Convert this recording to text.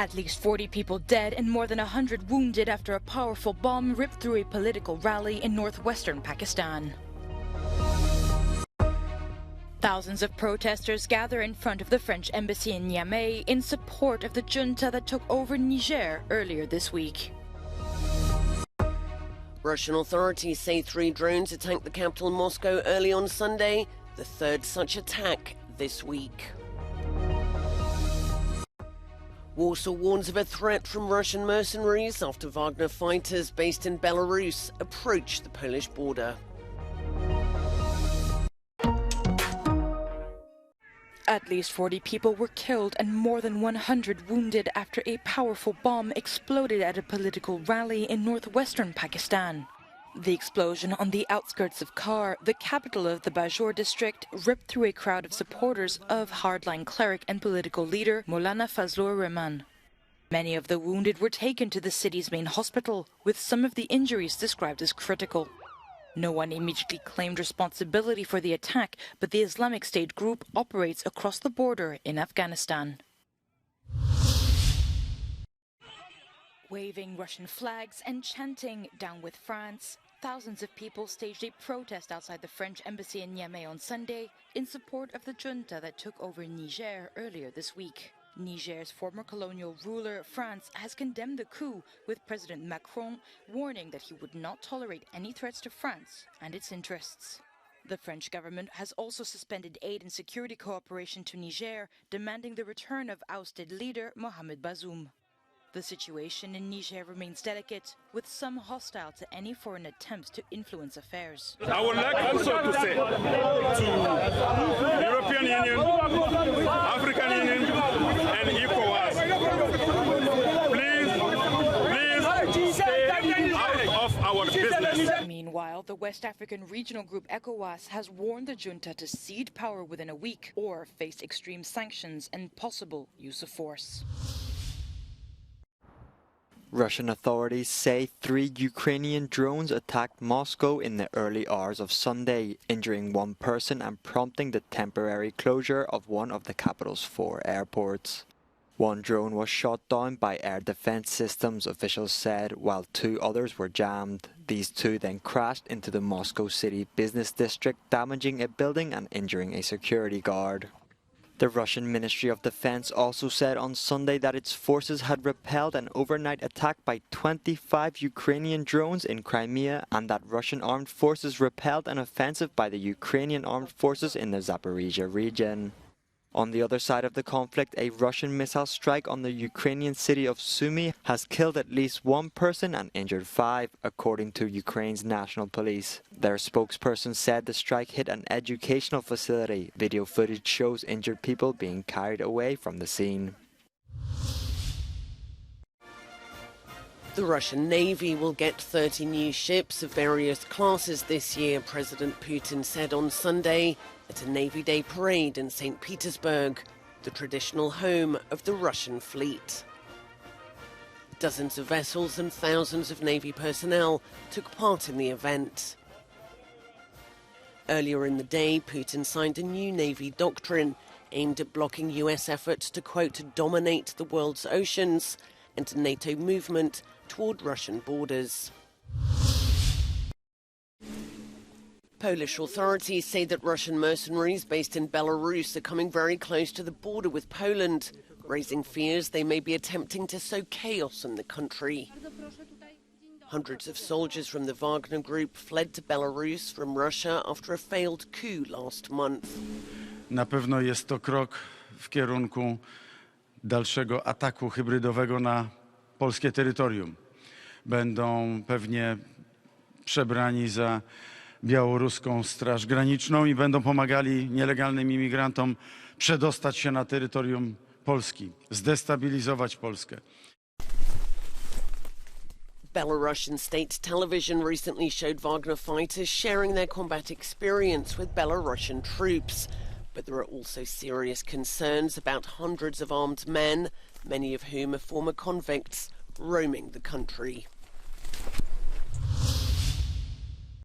At least 40 people dead and more than 100 wounded after a powerful bomb ripped through a political rally in northwestern Pakistan. Thousands of protesters gather in front of the French embassy in Niamey in support of the junta that took over Niger earlier this week. Russian authorities say 3 drones attacked the capital Moscow early on Sunday, the third such attack this week. Warsaw warns of a threat from Russian mercenaries after Wagner fighters based in Belarus approach the Polish border. At least 40 people were killed and more than 100 wounded after a powerful bomb exploded at a political rally in northwestern Pakistan. The explosion on the outskirts of Kar, the capital of the Bajour district, ripped through a crowd of supporters of hardline cleric and political leader Maulana Fazlur Rahman. Many of the wounded were taken to the city's main hospital, with some of the injuries described as critical. No one immediately claimed responsibility for the attack, but the Islamic State group operates across the border in Afghanistan. Waving Russian flags and chanting "Down with France," thousands of people staged a protest outside the French embassy in Niamey on Sunday in support of the junta that took over Niger earlier this week. Niger's former colonial ruler, France, has condemned the coup, with President Macron warning that he would not tolerate any threats to France and its interests. The French government has also suspended aid and security cooperation to Niger, demanding the return of ousted leader Mohamed Bazoum. The situation in Niger remains delicate, with some hostile to any foreign attempts to influence affairs. I would like also to say to the European Union, African Union and ECOWAS, please stay out of our business. Meanwhile, the West African regional group ECOWAS has warned the junta to cede power within a week or face extreme sanctions and possible use of force. Russian authorities say 3 Ukrainian drones attacked Moscow in the early hours of Sunday, injuring 1 person and prompting the temporary closure of one of the capital's 4 airports. 1 drone was shot down by air defense systems, officials said, while 2 others were jammed. These 2 then crashed into the Moscow city business district, damaging a building and injuring a security guard. The Russian Ministry of Defense also said on Sunday that its forces had repelled an overnight attack by 25 Ukrainian drones in Crimea and that Russian armed forces repelled an offensive by the Ukrainian armed forces in the Zaporizhia region. On the other side of the conflict, a Russian missile strike on the Ukrainian city of Sumy has killed at least 1 person and injured 5, according to Ukraine's national police. Their spokesperson said the strike hit an educational facility. Video footage shows injured people being carried away from the scene. The Russian Navy will get 30 new ships of various classes this year, President Putin said on Sunday at a Navy Day parade in St. Petersburg, the traditional home of the Russian fleet. Dozens of vessels and thousands of Navy personnel took part in the event. Earlier in the day, Putin signed a new Navy doctrine aimed at blocking US efforts to, quote, dominate the world's oceans and a NATO movement toward Russian borders. Polish authorities say that Russian mercenaries based in Belarus are coming very close to the border with Poland, raising fears they may be attempting to sow chaos in the country. Hundreds of soldiers from the Wagner group fled to Belarus from Russia after a failed coup last month. Na pewno jest to krok w kierunku dalszego ataku hybrydowego na polskie terytorium. Będą pewnie przebrani za białoruską Straż Graniczną i będą pomagali nielegalnym imigrantom przedostać się na terytorium Polski, zdestabilizować Polskę. Belarusian state television recently showed Wagner fighters sharing their combat experience with Belarusian troops. But there are also serious concerns about hundreds of armed men, many of whom are former convicts, roaming the country.